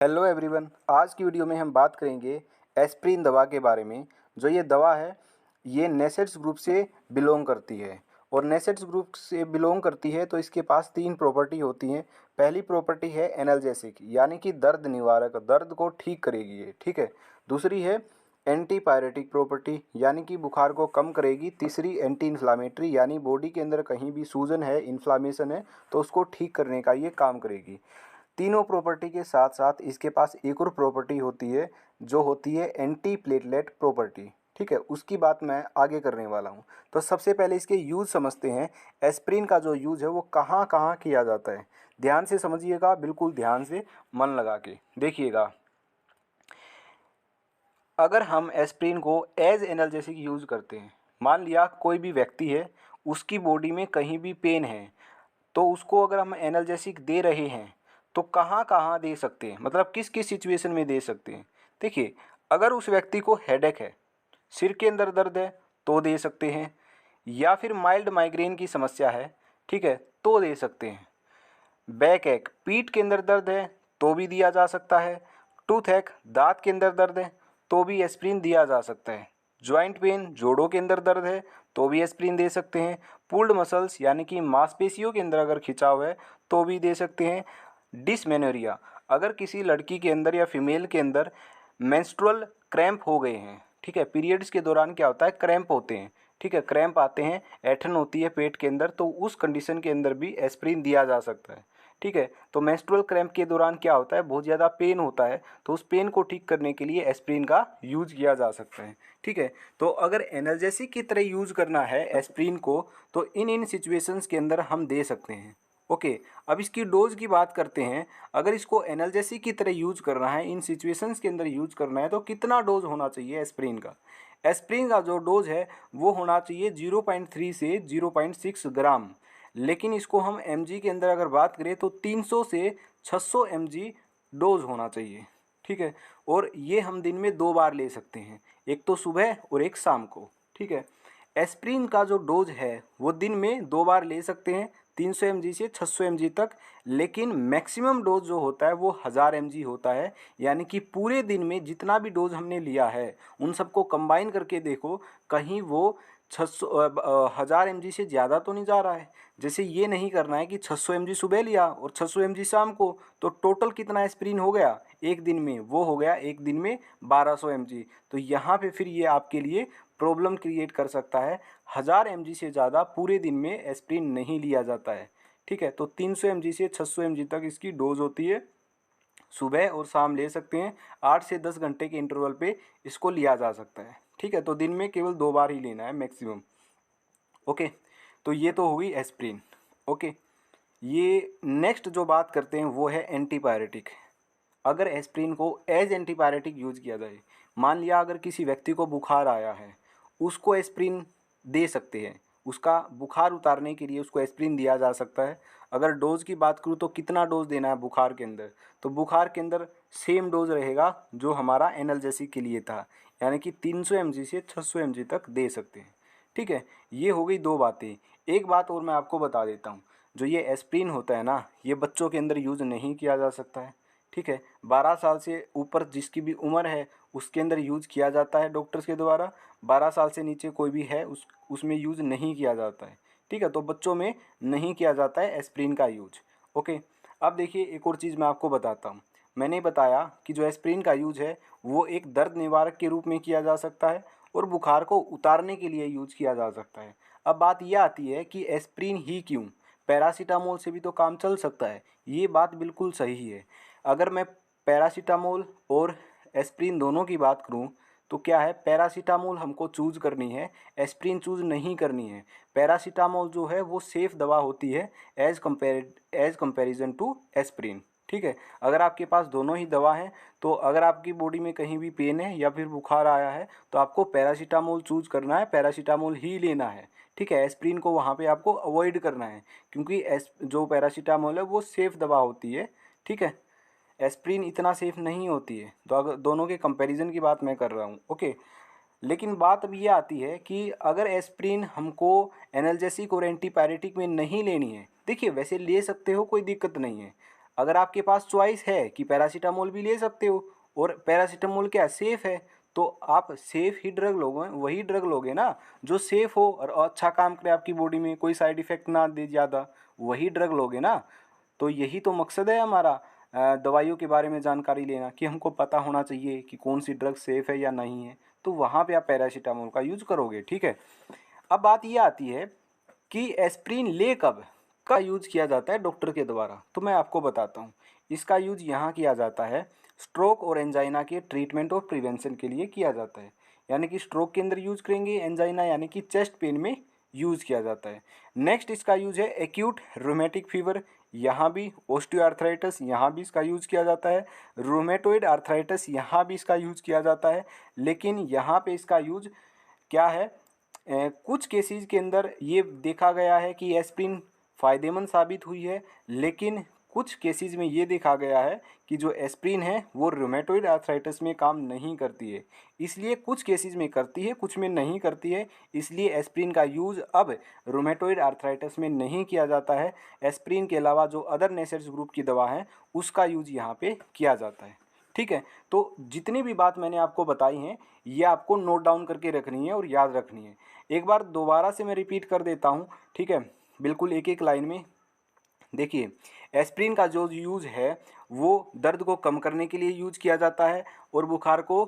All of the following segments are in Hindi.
हेलो एवरीवन, आज की वीडियो में हम बात करेंगे एस्प्रिन दवा के बारे में। जो ये दवा है ये नेसेट्स ग्रुप से बिलोंग करती है और नेसेट्स ग्रुप से बिलोंग करती है तो इसके पास तीन प्रॉपर्टी होती हैं। पहली प्रॉपर्टी है एनाल्जेसिक यानी कि दर्द निवारक, दर्द को ठीक करेगी ये, ठीक है। दूसरी है एंटीपायरेटिक प्रॉपर्टी यानी कि बुखार को कम करेगी। तीसरी एंटी इन्फ्लामेटरी यानी बॉडी के अंदर कहीं भी सूजन है, इन्फ्लामेशन है तो उसको ठीक करने का ये काम करेगी। तीनों प्रॉपर्टी के साथ साथ इसके पास एक और प्रॉपर्टी होती है जो होती है एंटी प्लेटलेट प्रॉपर्टी, ठीक है। उसकी बात मैं आगे करने वाला हूँ। तो सबसे पहले इसके यूज़ समझते हैं। एस्प्रिन का जो यूज़ है वो कहाँ कहाँ किया जाता है, ध्यान से समझिएगा, बिल्कुल ध्यान से मन लगा के देखिएगा। अगर हम एस्प्रिन को एज एनाल्जेसिक यूज़ करते हैं, मान लिया कोई भी व्यक्ति है, उसकी बॉडी में कहीं भी पेन है तो उसको अगर हम एनाल्जेसिक दे रहे हैं तो कहाँ कहाँ दे सकते हैं, मतलब किस किस सिचुएशन में दे सकते हैं। देखिए, अगर उस व्यक्ति को हेडेक है, सिर के अंदर दर्द है तो दे सकते हैं, या फिर माइल्ड माइग्रेन की समस्या है, ठीक है, तो दे सकते हैं। बैक एक, पीठ के अंदर दर्द है तो भी दिया जा सकता है। टूथ एक, दांत के अंदर दर्द है तो भी एस्प्रिन दिया जा सकता है। जॉइंट पेन, जोड़ों के अंदर दर्द है तो भी एस्प्रिन दे सकते हैं। पुल्ड मसल्स यानी कि मांसपेशियों के अंदर अगर खिंचाव है तो भी दे सकते हैं। डिसमेनोरिया, अगर किसी लड़की के अंदर या फीमेल के अंदर मेंस्ट्रुअल क्रैम्प हो गए हैं, ठीक है, पीरियड्स के दौरान क्या होता है, क्रैम्प होते हैं, ठीक है, क्रैम्प आते हैं, ऐठन होती है पेट के अंदर, तो उस कंडीशन के अंदर भी एस्प्रिन दिया जा सकता है, ठीक है। तो मेंस्ट्रुअल क्रैम्प के दौरान क्या होता है, बहुत ज़्यादा पेन होता है, तो उस पेन को ठीक करने के लिए एस्प्रिन का यूज किया जा सकता है, ठीक है। तो अगर एनाल्जेसिक की तरह यूज करना है एस्प्रिन को तो इन सिचुएशंस के अंदर हम दे सकते हैं। ओके, अब इसकी डोज की बात करते हैं। अगर इसको एनाल्जेसिक की तरह यूज करना है, इन सिचुएशंस के अंदर यूज करना है तो कितना डोज होना चाहिए एस्प्रिन का। एस्प्रिन का जो डोज है वो होना चाहिए 0.3 से 0.6 ग्राम, लेकिन इसको हम mg के अंदर अगर बात करें तो 300 से 600 mg डोज होना चाहिए, ठीक है। और ये हम दिन में 2 बार ले सकते हैं, एक तो सुबह और एक शाम को, ठीक है। एस्प्रिन का जो डोज है वो दिन में 2 बार ले सकते हैं, 300 mg से 600 mg तक, लेकिन मैक्सिमम डोज जो होता है वो 1000 mg होता है। यानी कि पूरे दिन में जितना भी डोज हमने लिया है उन सबको कंबाइन करके देखो, कहीं वो 1000 mg से ज़्यादा तो नहीं जा रहा है। जैसे ये नहीं करना है कि 600 mg सुबह लिया और 600 mg शाम को, तो टोटल कितना एस्प्रिन हो गया एक दिन में, वो हो गया एक दिन में 1200 mg। तो यहाँ पे फिर ये आपके लिए प्रॉब्लम क्रिएट कर सकता है। 1000 mg से ज़्यादा पूरे दिन में एस्प्रिन नहीं लिया जाता है, ठीक है। तो 300 mg से 600 mg तक इसकी डोज होती है, सुबह और शाम ले सकते हैं। 8 से 10 घंटे के इंटरवल पे इसको लिया जा सकता है, ठीक है। तो दिन में केवल 2 बार ही लेना है मैक्सिमम। ओके, तो ये तो हुई एस्प्रिन। ओके, ये नेक्स्ट जो बात करते हैं वो है एंटीपायरेटिक। अगर एस्प्रिन को एज एंटीपायरेटिक यूज किया जाए, मान लिया अगर किसी व्यक्ति को बुखार आया है, उसको एस्प्रिन दे सकते हैं, उसका बुखार उतारने के लिए उसको एस्प्रिन दिया जा सकता है। अगर डोज की बात करूँ तो कितना डोज देना है बुखार के अंदर, तो बुखार के अंदर सेम डोज रहेगा जो हमारा एनाल्जेसिक के लिए था, यानी कि 300 mg से 600 mg तक दे सकते हैं, ठीक है। ये हो गई 2 बातें। एक बात और मैं आपको बता देता हूँ, जो ये एस्प्रिन होता है ना, ये बच्चों के अंदर यूज़ नहीं किया जा सकता है, ठीक है। 12 साल से ऊपर जिसकी भी उम्र है उसके अंदर यूज़ किया जाता है डॉक्टर्स के द्वारा। 12 साल से नीचे कोई भी है उसमें यूज़ नहीं किया जाता है, ठीक है। तो बच्चों में नहीं किया जाता है एस्प्रिन का यूज। ओके, अब देखिए एक और चीज़ मैं आपको बताता हूँ। मैंने बताया कि जो एस्प्रिन का यूज है वो एक दर्द निवारक के रूप में किया जा सकता है और बुखार को उतारने के लिए यूज किया जा सकता है। अब बात यह आती है कि एस्प्रिन ही क्यों, पैरासीटामोल से भी तो काम चल सकता है। ये बात बिल्कुल सही है। अगर मैं पैरासीटामोल और एस्प्रिन दोनों की बात करूं तो क्या है, पैरासीटामोल हमको चूज़ करनी है, एस्प्रिन चूज़ नहीं करनी है। पैरासीटामोल जो है वो सेफ़ दवा होती है एज कंपेरिजन टू एस्प्रिन, ठीक है। अगर आपके पास दोनों ही दवा हैं तो अगर आपकी बॉडी में कहीं भी पेन है या फिर बुखार आया है तो आपको पैरासीटामोल चूज़ करना है, पैरासीटामोल ही लेना है, ठीक है। एस्प्रिन को वहाँ पे आपको अवॉइड करना है, क्योंकि जो पैरासीटामोल है वो सेफ़ दवा होती है, ठीक है। एस्प्रिन इतना सेफ नहीं होती है, तो अगर दोनों के कंपैरिजन की बात मैं कर रहा हूँ। ओके, लेकिन बात अब ये आती है कि अगर एस्प्रिन हमको एनाल्जेसिक और एंटीपायरेटिक में नहीं लेनी है, देखिए वैसे ले सकते हो, कोई दिक्कत नहीं है। अगर आपके पास चॉइस है कि पैरासीटामोल भी ले सकते हो और पैरासीटामोल क्या सेफ़ है, तो आप सेफ़ ही ड्रग लोगे, वही ड्रग लोगे ना जो सेफ़ हो और अच्छा काम करे आपकी बॉडी में, कोई साइड इफ़ेक्ट ना दे ज़्यादा, वही ड्रग लोगे ना। तो यही तो मकसद है हमारा दवाइयों के बारे में जानकारी लेना, कि हमको पता होना चाहिए कि कौन सी ड्रग सेफ़ है या नहीं है, तो वहाँ पे आप पैरासीटामोल का यूज़ करोगे, ठीक है। अब बात ये आती है कि एस्प्रिन ले कब का यूज किया जाता है डॉक्टर के द्वारा, तो मैं आपको बताता हूँ। इसका यूज यहाँ किया जाता है स्ट्रोक और एंजाइना के ट्रीटमेंट और प्रिवेंशन के लिए किया जाता है। यानी कि स्ट्रोक के अंदर यूज करेंगे, एंजाइना यानी कि चेस्ट पेन में यूज किया जाता है। नेक्स्ट इसका यूज है एक्यूट रोमेटिक फीवर, यहाँ भी ओस्टियोआर्थराइटिस, यहाँ भी इसका यूज किया जाता है। रोमेटोइड आर्थराइटिस, यहाँ भी इसका यूज किया जाता है। लेकिन यहाँ पे इसका यूज क्या है, कुछ केसेस के अंदर ये देखा गया है कि एस्प्रिन फ़ायदेमंद साबित हुई है, लेकिन कुछ केसेस में ये देखा गया है कि जो एस्प्रिन है वो रूमेटॉइड आर्थराइटिस में काम नहीं करती है। इसलिए कुछ केसेस में करती है, कुछ में नहीं करती है, इसलिए एस्प्रिन का यूज़ अब रूमेटॉइड आर्थराइटिस में नहीं किया जाता है। एस्प्रिन के अलावा जो अदर नेसेट्स ग्रुप की दवा है उसका यूज़ यहाँ पे किया जाता है, ठीक है। तो जितनी भी बात मैंने आपको बताई हैं ये आपको नोट डाउन करके रखनी है और याद रखनी है। एक बार दोबारा से मैं रिपीट कर देता हूँ, ठीक है, बिल्कुल एक एक लाइन में। देखिए, एस्प्रिन का जो यूज़ है वो दर्द को कम करने के लिए यूज किया जाता है और बुखार को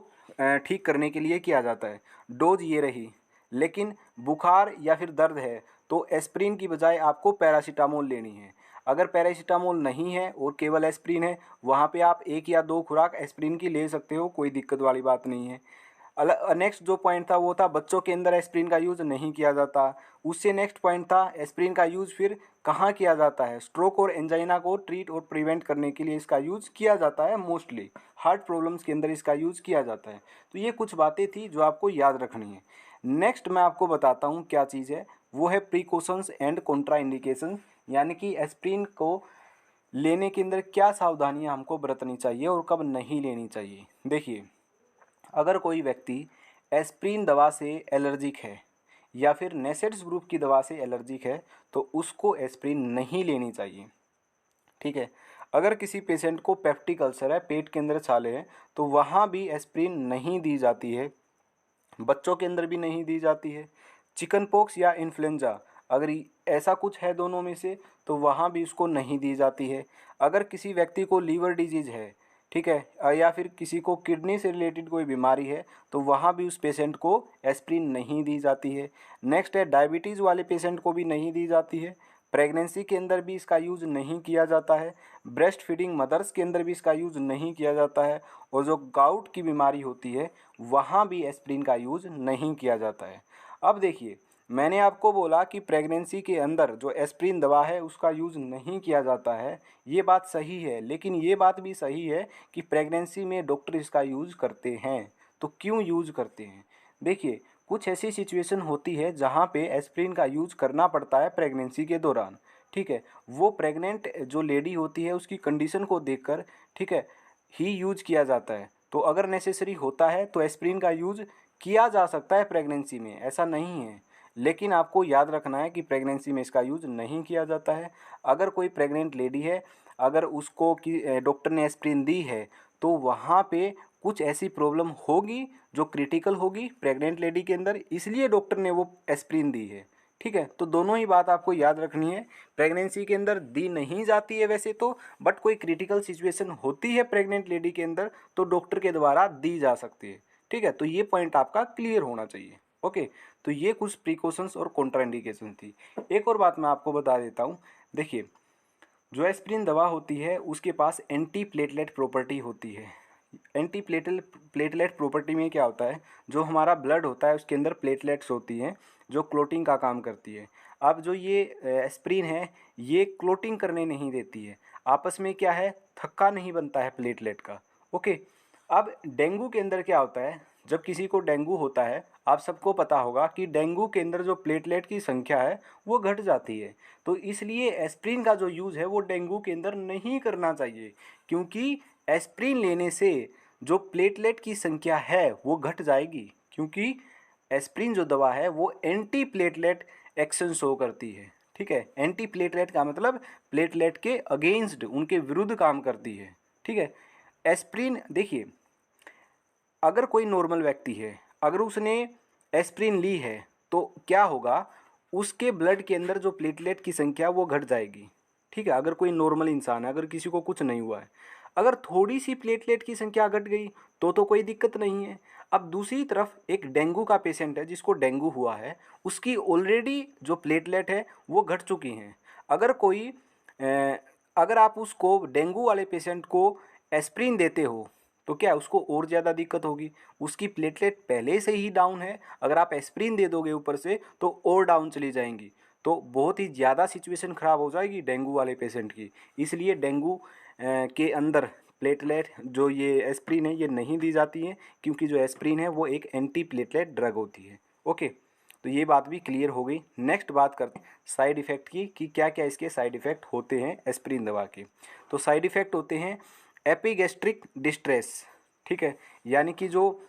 ठीक करने के लिए किया जाता है। डोज ये रही, लेकिन बुखार या फिर दर्द है तो एस्प्रिन की बजाय आपको पैरासीटामोल लेनी है। अगर पैरासीटामोल नहीं है और केवल एस्प्रिन है, वहाँ पे आप 1 या 2 खुराक एस्प्रिन की ले सकते हो, कोई दिक्कत वाली बात नहीं है। नेक्स्ट जो पॉइंट था वो था बच्चों के अंदर एस्प्रिन का यूज़ नहीं किया जाता। उससे नेक्स्ट पॉइंट था एस्प्रिन का यूज़ फिर कहाँ किया जाता है, स्ट्रोक और एंजाइना को ट्रीट और प्रिवेंट करने के लिए इसका यूज़ किया जाता है। मोस्टली हार्ट प्रॉब्लम्स के अंदर इसका यूज़ किया जाता है। तो ये कुछ बातें थी जो आपको याद रखनी है। नेक्स्ट मैं आपको बताता हूँ क्या चीज़ है, वो है प्रिकॉशंस एंड कॉन्ट्रा इंडिकेशन, यानी कि एस्प्रिन को लेने के अंदर क्या सावधानियाँ हमको बरतनी चाहिए और कब नहीं लेनी चाहिए। देखिए, अगर कोई व्यक्ति एस्प्रिन दवा से एलर्जिक है या फिर नेसेट्स ग्रुप की दवा से एलर्जिक है तो उसको एस्प्रिन नहीं लेनी चाहिए, ठीक है। अगर किसी पेशेंट को पेप्टिक अल्सर है, पेट के अंदर छाले हैं, तो वहाँ भी एस्प्रिन नहीं दी जाती है। बच्चों के अंदर भी नहीं दी जाती है। चिकन पॉक्स या इन्फ्लुएंजा, अगर ऐसा कुछ है दोनों में से, तो वहाँ भी उसको नहीं दी जाती है। अगर किसी व्यक्ति को लीवर डिजीज़ है, ठीक है, या फिर किसी को किडनी से रिलेटेड कोई बीमारी है, तो वहाँ भी उस पेशेंट को एस्प्रिन नहीं दी जाती है। नेक्स्ट है डायबिटीज़ वाले पेशेंट को भी नहीं दी जाती है। प्रेगनेंसी के अंदर भी इसका यूज़ नहीं किया जाता है। ब्रेस्ट फीडिंग मदर्स के अंदर भी इसका यूज़ नहीं किया जाता है। और जो गाउट की बीमारी होती है वहाँ भी एस्प्रिन का यूज़ नहीं किया जाता है। अब देखिए, मैंने आपको बोला कि प्रेगनेंसी के अंदर जो एस्प्रिन दवा है उसका यूज़ नहीं किया जाता है, ये बात सही है, लेकिन ये बात भी सही है कि प्रेगनेंसी में डॉक्टर इसका यूज़ करते हैं। तो क्यों यूज़ करते हैं? देखिए, कुछ ऐसी सिचुएशन होती है जहाँ पे एस्प्रिन का यूज़ करना पड़ता है प्रेगनेंसी के दौरान, ठीक है। वो प्रेग्नेंट जो लेडी होती है उसकी कंडीशन को देखकर, ठीक है, ही यूज किया जाता है। तो अगर नेसेसरी होता है तो एस्प्रिन का यूज़ किया जा सकता है प्रेगनेंसी में, ऐसा नहीं है। लेकिन आपको याद रखना है कि प्रेगनेंसी में इसका यूज़ नहीं किया जाता है। अगर कोई प्रेग्नेंट लेडी है, अगर उसको कि डॉक्टर ने एस्प्रिन दी है, तो वहाँ पे कुछ ऐसी प्रॉब्लम होगी जो क्रिटिकल होगी प्रेग्नेंट लेडी के अंदर, इसलिए डॉक्टर ने वो एस्प्रिन दी है, ठीक है। तो दोनों ही बात आपको याद रखनी है। प्रेगनेंसी के अंदर दी नहीं जाती है वैसे तो, बट कोई क्रिटिकल सिचुएशन होती है प्रेग्नेंट लेडी के अंदर तो डॉक्टर के द्वारा दी जा सकती है, ठीक है। तो ये पॉइंट आपका क्लियर होना चाहिए, ओके। तो ये कुछ प्रिकॉशंस और कॉन्ट्राइंडिकेशन थी। एक और बात मैं आपको बता देता हूँ। देखिए, जो एस्प्रिन दवा होती है उसके पास एंटी प्लेटलेट प्रॉपर्टी होती है। एंटी प्लेटलेट प्रॉपर्टी में क्या होता है, जो हमारा ब्लड होता है उसके अंदर प्लेटलेट्स होती हैं जो क्लोटिंग का काम करती है। अब जो ये एस्प्रिन है ये क्लोटिंग करने नहीं देती है, आपस में क्या है, थक्का नहीं बनता है प्लेटलेट का, ओके। अब डेंगू के अंदर क्या होता है, जब किसी को डेंगू होता है, आप सबको पता होगा कि डेंगू के अंदर जो प्लेटलेट की संख्या है वो घट जाती है। तो इसलिए एस्प्रिन का जो यूज़ है वो डेंगू के अंदर नहीं करना चाहिए, क्योंकि एस्प्रिन लेने से जो प्लेटलेट की संख्या है वो घट जाएगी, क्योंकि एस्प्रिन जो दवा है वो एंटी प्लेटलेट एक्शन शो करती है, ठीक है। एंटी प्लेटलेट का मतलब प्लेटलेट के अगेंस्ट, उनके विरुद्ध काम करती है। ठीक है। एस्प्रिन देखिए, अगर कोई नॉर्मल व्यक्ति है, अगर उसने एस्प्रिन ली है तो क्या होगा, उसके ब्लड के अंदर जो प्लेटलेट की संख्या वो घट जाएगी। ठीक है, अगर कोई नॉर्मल इंसान है, अगर किसी को कुछ नहीं हुआ है, अगर थोड़ी सी प्लेटलेट की संख्या घट गई तो कोई दिक्कत नहीं है। अब दूसरी तरफ एक डेंगू का पेशेंट है, जिसको डेंगू हुआ है, उसकी ऑलरेडी जो प्लेटलेट है वो घट चुकी हैं। अगर कोई अगर आप उसको, डेंगू वाले पेशेंट को एस्प्रिन देते हो तो क्या उसको और ज़्यादा दिक्कत होगी। उसकी प्लेटलेट पहले से ही डाउन है, अगर आप एस्प्रिन दे दोगे ऊपर से तो और डाउन चली जाएंगी, तो बहुत ही ज़्यादा सिचुएशन ख़राब हो जाएगी डेंगू वाले पेशेंट की। इसलिए डेंगू के अंदर प्लेटलेट जो ये एस्प्रिन है ये नहीं दी जाती है, क्योंकि जो एस्प्रिन है वो एक एंटी प्लेटलेट ड्रग होती है। ओके, तो ये बात भी क्लियर हो गई। नेक्स्ट बात करते हैं साइड इफ़ेक्ट की, कि क्या क्या इसके साइड इफ़ेक्ट होते हैं एस्प्रिन दवा के। तो साइड इफ़ेक्ट होते हैं एपिगैस्ट्रिक डिस्ट्रेस। ठीक है, यानी कि जो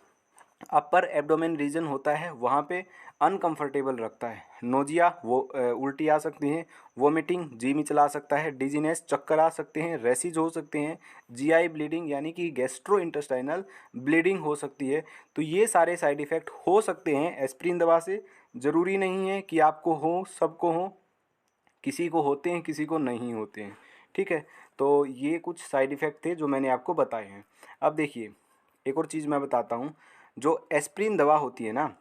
अपर एब्डोमेन रीजन होता है वहाँ पे अनकंफर्टेबल रखता है, नोजिया वो उल्टी आ सकती हैं, वोमिटिंग जी मिचला सकता है, डिजीनेस चक्कर आ सकते हैं, रेसिज हो सकते हैं, जीआई ब्लीडिंग यानी कि गैस्ट्रो इंटेस्टाइनल ब्लीडिंग हो सकती है। तो ये सारे साइड इफ़ेक्ट हो सकते हैं एस्प्रिन दवा से। ज़रूरी नहीं है कि आपको हो, सबको हो, किसी को होते हैं किसी को नहीं होते हैं। ठीक है, तो ये कुछ साइड इफ़ेक्ट थे जो मैंने आपको बताए हैं। अब देखिए, एक और चीज़ मैं बताता हूँ। जो एस्प्रिन दवा होती है ना,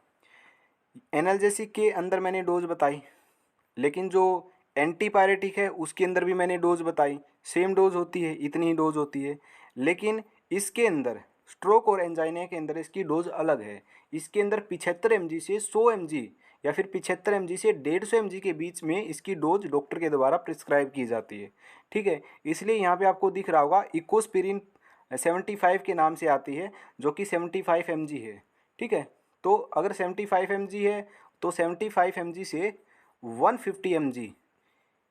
एनाल्जेसिक के अंदर मैंने डोज बताई, लेकिन जो एंटीपायरेटिक है उसके अंदर भी मैंने डोज बताई, सेम डोज होती है, इतनी ही डोज होती है। लेकिन इसके अंदर स्ट्रोक और एंजाइना के अंदर इसकी डोज अलग है। इसके अंदर 75 mg से 100 mg या फिर 75 mg से 150 mg के बीच में इसकी डोज डॉक्टर के द्वारा प्रिस्क्राइब की जाती है। ठीक है, इसलिए यहाँ पे आपको दिख रहा होगा इकोस्पिरिन 75 के नाम से आती है, जो कि 75 mg है। ठीक है, तो अगर 75 mg है तो 75 mg से 150 mg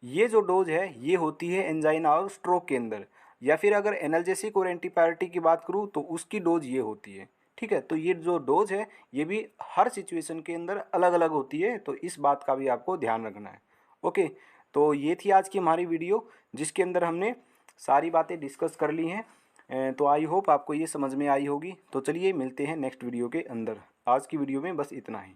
ये जो डोज है ये होती है एंजाइना और स्ट्रोक के अंदर। या फिर अगर एनाल्जेसिक और एंटीपायरेटिक की बात करूँ तो उसकी डोज ये होती है। ठीक है, तो ये जो डोज है ये भी हर सिचुएशन के अंदर अलग अलग होती है, तो इस बात का भी आपको ध्यान रखना है। ओके, तो ये थी आज की हमारी वीडियो, जिसके अंदर हमने सारी बातें डिस्कस कर ली हैं। तो आई होप आपको ये समझ में आई होगी। तो चलिए मिलते हैं नेक्स्ट वीडियो के अंदर। आज की वीडियो में बस इतना ही।